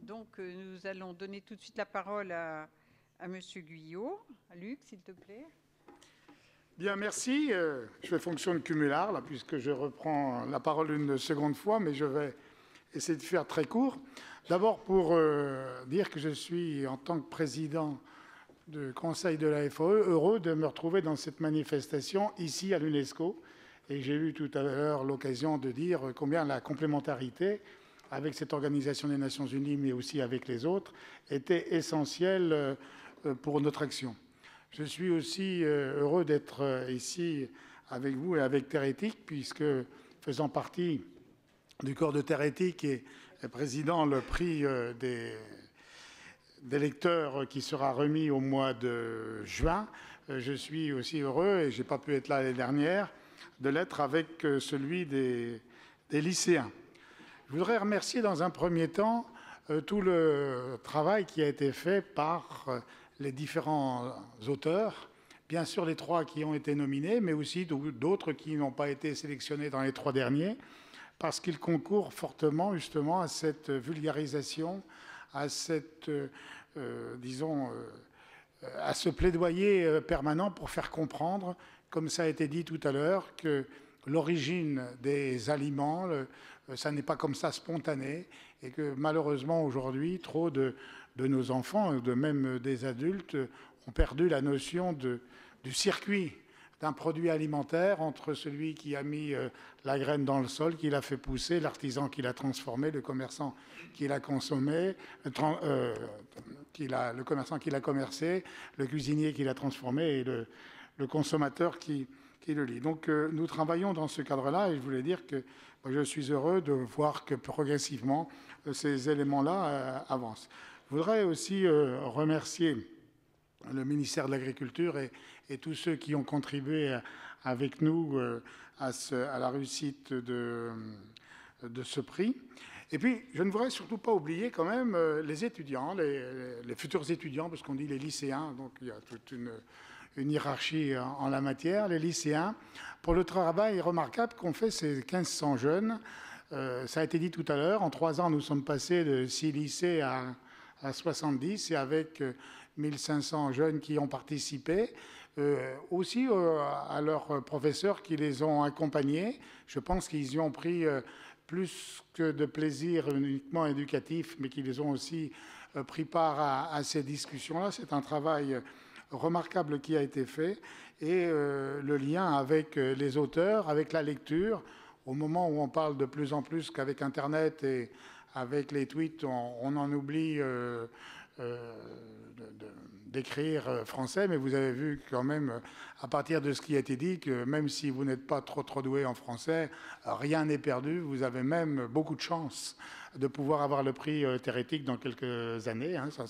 Donc, nous allons donner tout de suite la parole à M. Guyot. Luc, s'il te plaît. Bien, merci. Je fais fonction de cumulard, là, puisque je reprends la parole une seconde fois, mais je vais essayer de faire très court. D'abord, pour dire que je suis, en tant que président du Conseil de la FAE, heureux de me retrouver dans cette manifestation ici à l'UNESCO. Et j'ai eu tout à l'heure l'occasion de dire combien la complémentarité avec cette organisation des Nations Unies, mais aussi avec les autres, était essentielle pour notre action. Je suis aussi heureux d'être ici avec vous et avec Terre Éthique, puisque faisant partie du corps de Terre Éthique et président le prix des lecteurs qui sera remis au mois de juin, je suis aussi heureux, et je n'ai pas pu être là l'année dernière, de l'être avec celui des lycéens. Je voudrais remercier dans un premier temps tout le travail qui a été fait par les différents auteurs, bien sûr les 3 qui ont été nominés, mais aussi d'autres qui n'ont pas été sélectionnés dans les 3 derniers, parce qu'ils concourent fortement justement à cette vulgarisation, à cette, à ce plaidoyer permanent pour faire comprendre, comme ça a été dit tout à l'heure, que l'origine des aliments, ça n'est pas comme ça spontané, et que malheureusement aujourd'hui, trop de nos enfants, de même des adultes, ont perdu la notion du circuit d'un produit alimentaire entre celui qui a mis la graine dans le sol, qui l'a fait pousser, l'artisan qui l'a transformé, le commerçant qui l'a consommé, le commerçant qui l'a commercé, le cuisinier qui l'a transformé et le consommateur qui le lit. Donc nous travaillons dans ce cadre-là, et je voulais dire que je suis heureux de voir que progressivement ces éléments-là avancent. Je voudrais aussi remercier le ministère de l'Agriculture et tous ceux qui ont contribué avec nous à la réussite de ce prix. Et puis, je ne voudrais surtout pas oublier quand même les étudiants, les futurs étudiants, parce qu'on dit les lycéens, donc il y a toute une hiérarchie en la matière, les lycéens, pour le travail remarquable qu'ont fait ces 1500 jeunes. Ça a été dit tout à l'heure, en 3 ans, nous sommes passés de 6 lycées à 70, et avec 1500 jeunes qui ont participé, aussi à leurs professeurs qui les ont accompagnés. Je pense qu'ils y ont pris plus que de plaisir uniquement éducatif, mais qu'ils ont aussi pris part à ces discussions-là. C'est un travail remarquable qui a été fait, et le lien avec les auteurs, avec la lecture, au moment où on parle de plus en plus qu'avec Internet et avec les tweets, on en oublie d'écrire français, mais vous avez vu quand même, à partir de ce qui a été dit, que même si vous n'êtes pas trop doué en français, rien n'est perdu. Vous avez même beaucoup de chance de pouvoir avoir le prix Terre Éthique dans quelques années, hein, ça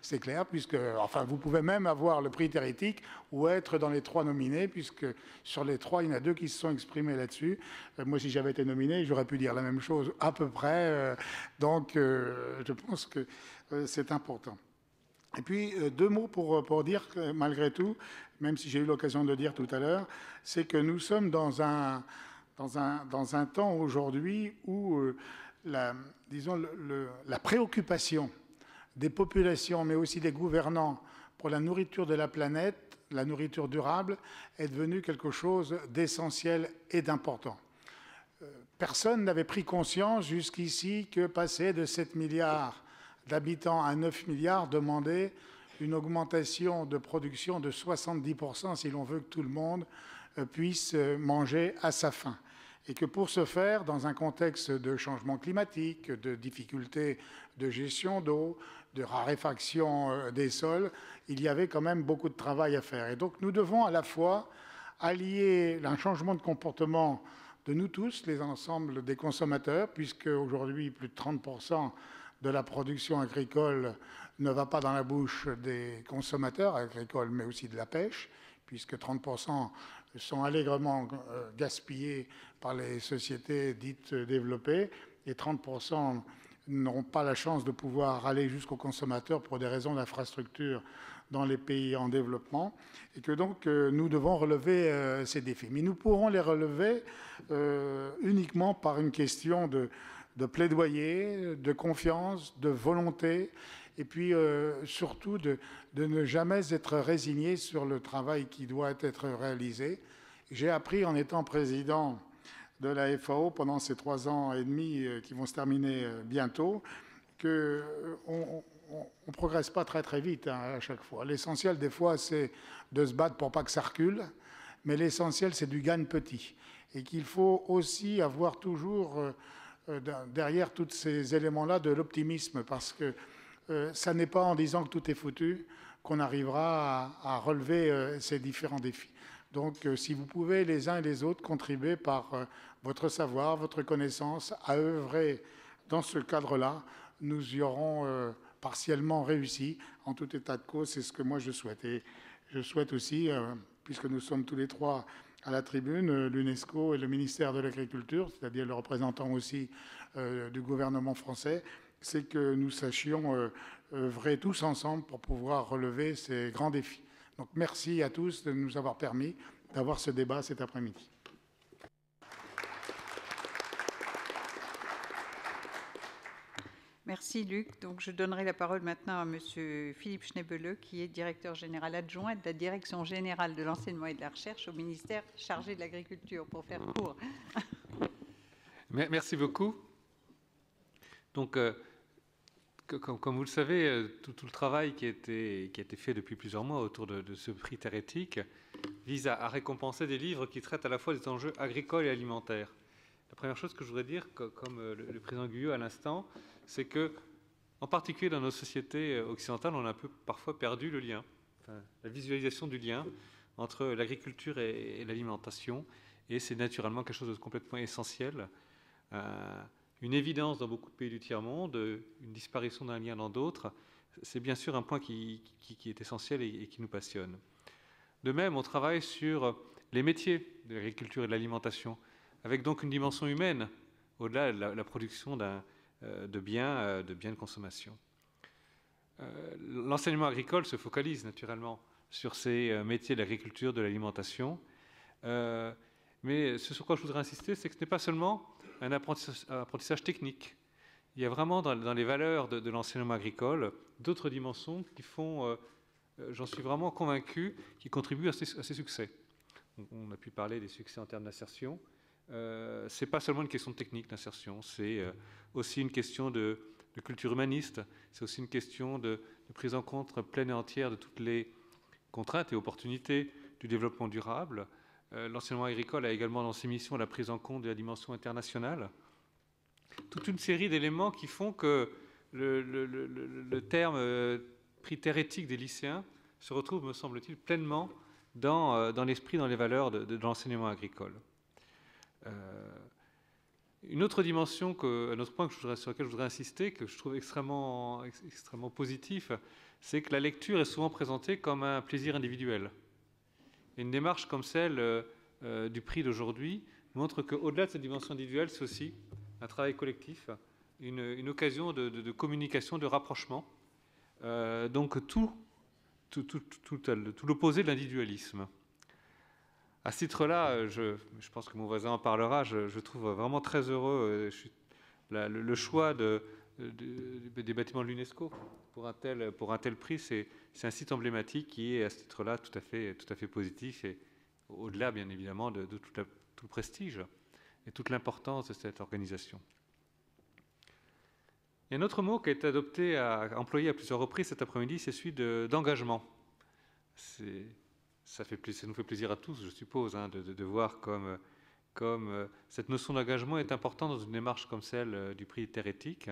c'est clair, puisque, enfin, vous pouvez même avoir le prix Terre Éthique ou être dans les 3 nominés, puisque sur les 3, il y en a 2 qui se sont exprimés là-dessus. Moi, si j'avais été nominé, j'aurais pu dire la même chose à peu près, donc je pense que c'est important. Et puis, 2 mots pour dire que, malgré tout, même si j'ai eu l'occasion de le dire tout à l'heure, c'est que nous sommes dans un temps aujourd'hui où disons, la préoccupation des populations, mais aussi des gouvernants pour la nourriture de la planète, la nourriture durable, est devenue quelque chose d'essentiel et d'important. Personne n'avait pris conscience jusqu'ici que passer de 7 milliards d'habitants à 9 milliards demandait une augmentation de production de 70% si l'on veut que tout le monde puisse manger à sa faim. Et que pour ce faire, dans un contexte de changement climatique, de difficultés de gestion d'eau, de raréfaction des sols, il y avait quand même beaucoup de travail à faire. Et donc nous devons à la fois allier un changement de comportement de nous tous, les ensembles des consommateurs, puisque aujourd'hui plus de 30% de la production agricole ne va pas dans la bouche des consommateurs agricoles, mais aussi de la pêche, puisque 30% sont allègrement gaspillés par les sociétés dites développées, et 30% n'auront pas la chance de pouvoir aller jusqu'aux consommateurs pour des raisons d'infrastructure dans les pays en développement, et que donc nous devons relever ces défis. Mais nous pourrons les relever uniquement par une question de de plaidoyer, de confiance, de volonté, et puis surtout de ne jamais être résigné sur le travail qui doit être réalisé. J'ai appris en étant président de la FAO pendant ces 3 ans et demi qui vont se terminer bientôt, qu'on ne progresse pas très très vite à chaque fois. L'essentiel des fois c'est de se battre pour pas que ça recule, mais l'essentiel c'est du gagne petit. Et qu'il faut aussi avoir toujours derrière tous ces éléments-là de l'optimisme, parce que ça n'est pas en disant que tout est foutu qu'on arrivera à relever ces différents défis. Donc, si vous pouvez, les uns et les autres, contribuer par votre savoir, votre connaissance, à œuvrer dans ce cadre-là, nous y aurons partiellement réussi. En tout état de cause, c'est ce que moi je souhaite. Et je souhaite aussi, puisque nous sommes tous les trois à la tribune, l'UNESCO et le ministère de l'Agriculture, c'est-à-dire le représentant aussi du gouvernement français, c'est que nous sachions œuvrer tous ensemble pour pouvoir relever ces grands défis. Donc merci à tous de nous avoir permis d'avoir ce débat cet après-midi. Merci Luc. Donc je donnerai la parole maintenant à Monsieur Philippe Schnebele, qui est directeur général adjoint de la Direction générale de l'enseignement et de la recherche au ministère chargé de l'Agriculture, pour faire court. Merci beaucoup. Donc, comme vous le savez, tout le travail qui a été fait depuis plusieurs mois autour de ce prix Terre Éthique vise à récompenser des livres qui traitent à la fois des enjeux agricoles et alimentaires. La première chose que je voudrais dire, comme le président Guyot à l'instant, c'est que, en particulier dans nos sociétés occidentales, on a un peu parfois perdu le lien, la visualisation du lien entre l'agriculture et l'alimentation, et c'est naturellement quelque chose de complètement essentiel. Une évidence dans beaucoup de pays du tiers-monde, une disparition d'un lien dans d'autres, c'est bien sûr un point qui est essentiel et qui nous passionne. De même, on travaille sur les métiers de l'agriculture et de l'alimentation, avec donc une dimension humaine, au-delà de la production de biens de consommation. L'enseignement agricole se focalise naturellement sur ces métiers de l'agriculture, de l'alimentation, mais ce sur quoi je voudrais insister, c'est que ce n'est pas seulement un apprentissage technique. Il y a vraiment dans les valeurs de l'enseignement agricole d'autres dimensions qui font, j'en suis vraiment convaincu, qui contribuent à ces succès. Donc, on a pu parler des succès en termes d'insertion. Ce n'est pas seulement une question de technique d'insertion, c'est aussi une question de culture humaniste, c'est aussi une question de prise en compte pleine et entière de toutes les contraintes et opportunités du développement durable. L'enseignement agricole a également dans ses missions la prise en compte de la dimension internationale. Toute une série d'éléments qui font que le terme prix Terre Éthique des lycéens se retrouve, me semble-t-il, pleinement dans l'esprit, dans les valeurs de l'enseignement agricole. Une autre dimension, un autre point sur lequel je voudrais insister, que je trouve extrêmement positif, c'est que la lecture est souvent présentée comme un plaisir individuel. Et une démarche comme celle du prix d'aujourd'hui montre qu'au-delà de cette dimension individuelle, c'est aussi un travail collectif, une occasion de communication, de rapprochement. Donc tout l'opposé de l'individualisme. À ce titre-là, je pense que mon voisin en parlera, je trouve vraiment très heureux le choix des bâtiments de l'UNESCO pour un tel prix. C'est un site emblématique qui est à ce titre-là tout à fait positif, et au-delà bien évidemment de tout le prestige et toute l'importance de cette organisation. Il y a un autre mot qui a été employé à plusieurs reprises cet après-midi, c'est celui d'engagement. Ça nous fait plaisir à tous, je suppose, de voir comme cette notion d'engagement est importante dans une démarche comme celle du prix Terre Éthique.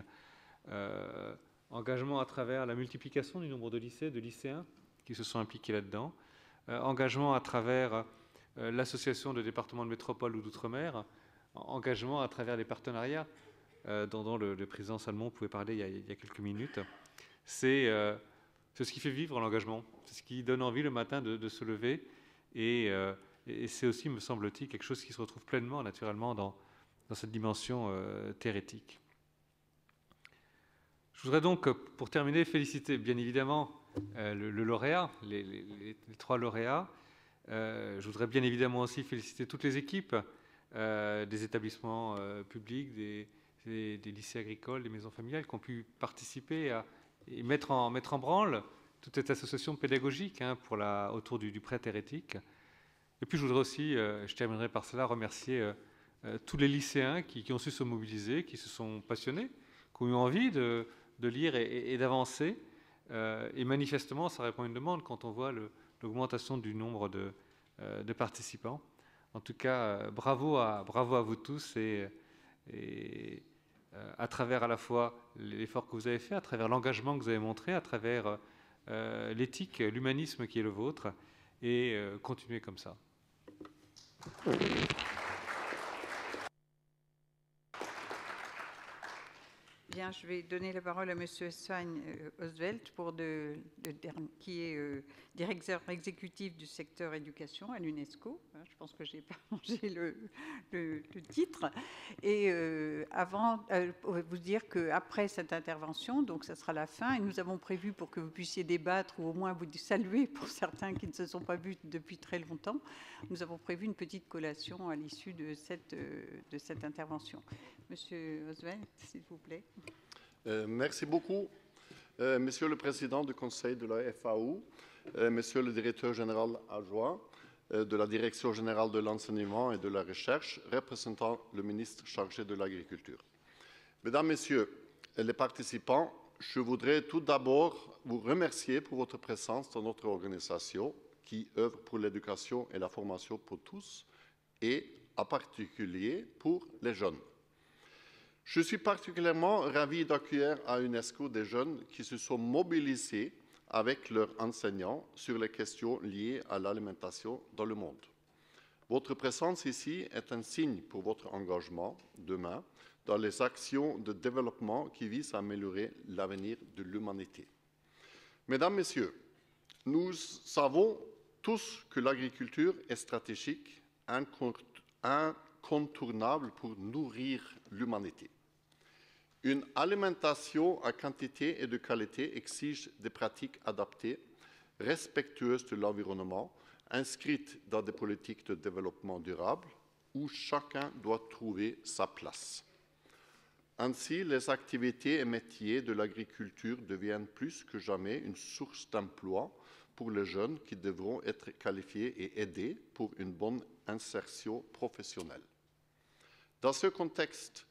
Engagement à travers la multiplication du nombre de lycées, de lycéens qui se sont impliqués là-dedans. Engagement à travers l'association de départements de métropole ou d'outre-mer. Engagement à travers les partenariats dont le président Salmon pouvait parler il y a quelques minutes. C'est ce qui fait vivre l'engagement, c'est ce qui donne envie le matin de se lever, et c'est aussi, me semble-t-il, quelque chose qui se retrouve pleinement, naturellement, dans cette dimension Terre Éthique. Je voudrais donc, pour terminer, féliciter bien évidemment le lauréat, les 3 lauréats. Je voudrais bien évidemment aussi féliciter toutes les équipes des établissements publics, des des lycées agricoles, des maisons familiales qui ont pu participer et mettre en branle toute cette association pédagogique autour du prêtre hérétique. Et puis je voudrais aussi, je terminerai par cela, remercier tous les lycéens qui ont su se mobiliser, qui se sont passionnés, qui ont eu envie de lire et d'avancer. Et manifestement, ça répond à une demande quand on voit l'augmentation du nombre de participants. En tout cas, bravo à vous tous et à travers à la fois l'effort que vous avez fait, à travers l'engagement que vous avez montré, à travers l'éthique, l'humanisme qui est le vôtre, et continuez comme ça. Bien, je vais donner la parole à M. Svein Oswald, qui est directeur exécutif du secteur éducation à l'UNESCO. Je pense que je n'ai pas mangé le titre. Et avant, vous dire qu'après cette intervention, donc ça sera la fin, et nous avons prévu pour que vous puissiez débattre ou au moins vous saluer pour certains qui ne se sont pas vus depuis très longtemps, nous avons prévu une petite collation à l'issue de cette intervention. Monsieur Oswald, s'il vous plaît. Merci beaucoup, Monsieur le Président du Conseil de la FAO, Monsieur le Directeur général adjoint de la Direction générale de l'enseignement et de la recherche, représentant le ministre chargé de l'Agriculture. Mesdames, Messieurs les participants, je voudrais tout d'abord vous remercier pour votre présence dans notre organisation qui œuvre pour l'éducation et la formation pour tous et en particulier pour les jeunes. Je suis particulièrement ravi d'accueillir à l'UNESCO des jeunes qui se sont mobilisés avec leurs enseignants sur les questions liées à l'alimentation dans le monde. Votre présence ici est un signe pour votre engagement demain dans les actions de développement qui visent à améliorer l'avenir de l'humanité. Mesdames, Messieurs, nous savons tous que l'agriculture est stratégique, incontournable pour nourrir l'humanité. Une alimentation à quantité et de qualité exige des pratiques adaptées, respectueuses de l'environnement, inscrites dans des politiques de développement durable, où chacun doit trouver sa place. Ainsi, les activités et métiers de l'agriculture deviennent plus que jamais une source d'emploi pour les jeunes qui devront être qualifiés et aidés pour une bonne insertion professionnelle. Dans ce contexte,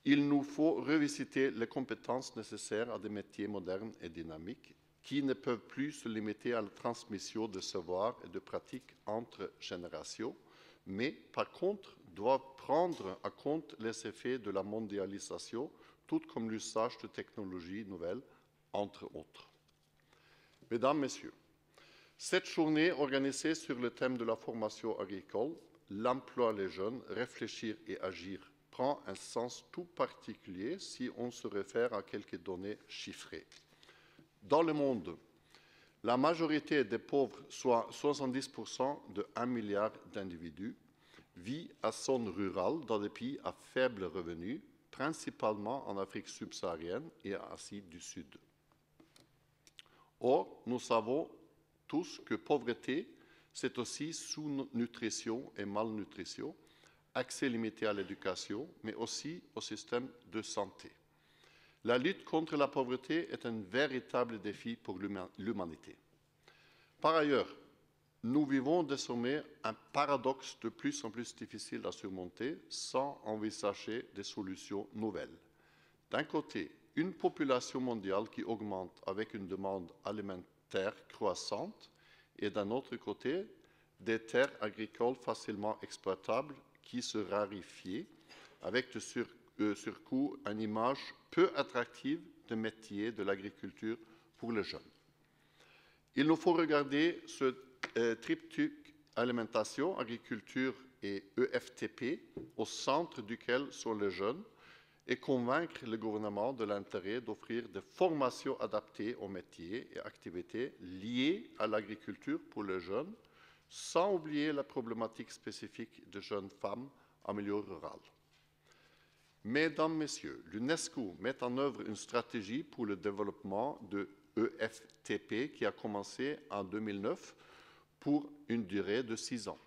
il nous faut revisiter les compétences nécessaires à des métiers modernes et dynamiques qui ne peuvent plus se limiter à la transmission de savoirs et de pratiques entre générations, mais par contre doivent prendre en compte les effets de la mondialisation, tout comme l'usage de technologies nouvelles, entre autres. Mesdames, Messieurs, cette journée organisée sur le thème de la formation agricole, l'emploi des jeunes, réfléchir et agir, prend un sens tout particulier si on se réfère à quelques données chiffrées. Dans le monde, la majorité des pauvres, soit 70% de 1 milliard d'individus, vit à zone rurale dans des pays à faible revenu, principalement en Afrique subsaharienne et en Asie du Sud. Or, nous savons tous que pauvreté, c'est aussi sous-nutrition et malnutrition, accès limité à l'éducation, mais aussi au système de santé. La lutte contre la pauvreté est un véritable défi pour l'humanité. Par ailleurs, nous vivons désormais un paradoxe de plus en plus difficile à surmonter sans envisager des solutions nouvelles. D'un côté, une population mondiale qui augmente avec une demande alimentaire croissante et d'un autre côté, des terres agricoles facilement exploitables qui se raréfient avec de surcoût une image peu attractive de métier de l'agriculture pour les jeunes. Il nous faut regarder ce triptyque alimentation, agriculture et EFTP au centre duquel sont les jeunes et convaincre le gouvernement de l'intérêt d'offrir des formations adaptées aux métiers et activités liées à l'agriculture pour les jeunes, sans oublier la problématique spécifique de jeunes femmes en milieu rural. Mesdames, Messieurs, l'UNESCO met en œuvre une stratégie pour le développement de EFTP qui a commencé en 2009 pour une durée de 6 ans.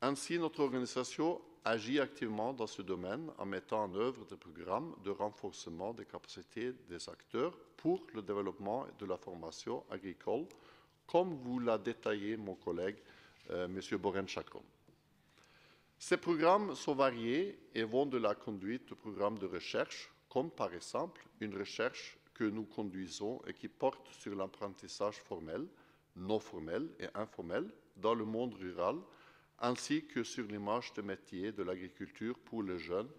Ainsi, notre organisation agit activement dans ce domaine en mettant en œuvre des programmes de renforcement des capacités des acteurs pour le développement de la formation agricole, comme vous l'a détaillé mon collègue, M. Boren-Chacron. Ces programmes sont variés et vont de la conduite de programmes de recherche, comme par exemple une recherche que nous conduisons et qui porte sur l'apprentissage formel, non formel et informel dans le monde rural, ainsi que sur l'image de métier de l'agriculture pour les jeunes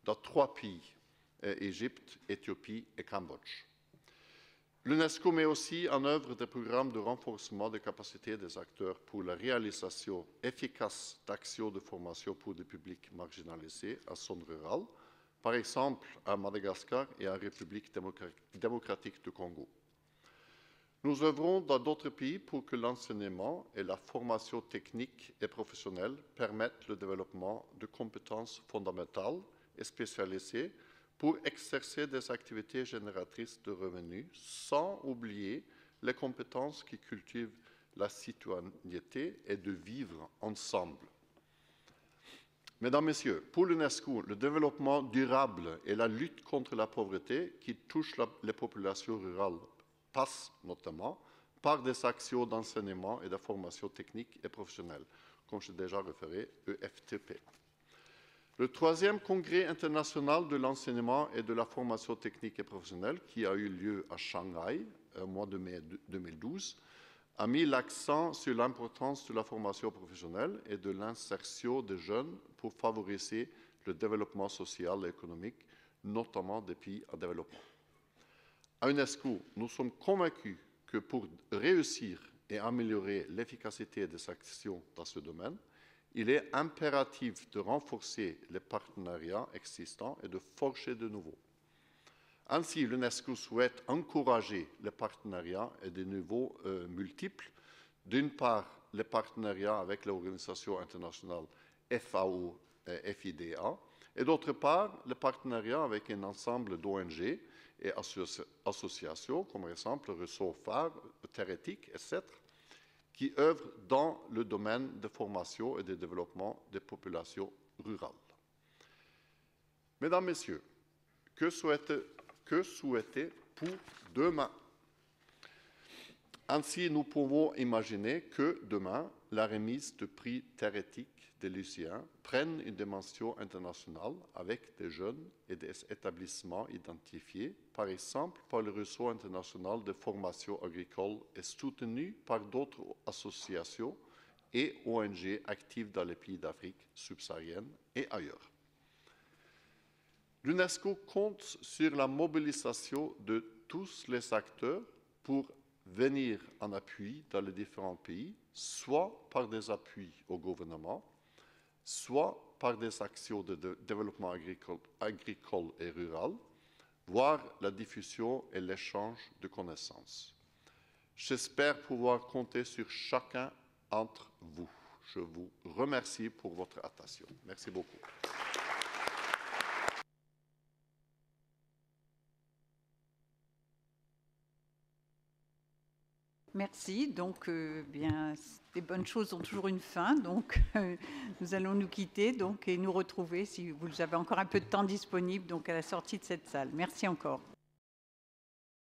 dans 3 pays, Égypte, Éthiopie et Cambodge. L'UNESCO met aussi en œuvre des programmes de renforcement des capacités des acteurs pour la réalisation efficace d'actions de formation pour des publics marginalisés à zone rurale, par exemple à Madagascar et en République démocratique du Congo. Nous œuvrons dans d'autres pays pour que l'enseignement et la formation technique et professionnelle permettent le développement de compétences fondamentales et spécialisées pour exercer des activités génératrices de revenus, sans oublier les compétences qui cultivent la citoyenneté et de vivre ensemble. Mesdames, Messieurs, pour l'UNESCO, le développement durable et la lutte contre la pauvreté qui touche les populations rurales passe notamment par des actions d'enseignement et de formation technique et professionnelle, comme j'ai déjà référé, EFTP. Le 3e congrès international de l'enseignement et de la formation technique et professionnelle, qui a eu lieu à Shanghai au mois de mai 2012, a mis l'accent sur l'importance de la formation professionnelle et de l'insertion des jeunes pour favoriser le développement social et économique, notamment des pays en développement. À l'UNESCO, nous sommes convaincus que pour réussir et améliorer l'efficacité des actions dans ce domaine, il est impératif de renforcer les partenariats existants et de forger de nouveaux. Ainsi, l'UNESCO souhaite encourager les partenariats et des niveaux multiples. D'une part, les partenariats avec l'organisation internationale FAO et FIDA, et d'autre part, les partenariats avec un ensemble d'ONG et associations, comme par exemple le réseau phare, Terretic, etc., qui œuvrent dans le domaine de formation et de développement des populations rurales. Mesdames, Messieurs, que souhaiter pour demain? Ainsi, nous pouvons imaginer que demain, la remise de prix Terretic des lycéens prenne une dimension internationale avec des jeunes et des établissements identifiés, par exemple par le réseau international de formation agricole et soutenu par d'autres associations et ONG actives dans les pays d'Afrique subsaharienne et ailleurs. L'UNESCO compte sur la mobilisation de tous les acteurs pour venir en appui dans les différents pays, soit par des appuis au gouvernement, soit par des actions de développement agricole et rural, voire la diffusion et l'échange de connaissances. J'espère pouvoir compter sur chacun d'entre vous. Je vous remercie pour votre attention. Merci beaucoup. Merci. Donc, bien, les bonnes choses ont toujours une fin. Donc, nous allons nous quitter et nous retrouver, si vous avez encore un peu de temps disponible, donc à la sortie de cette salle. Merci encore.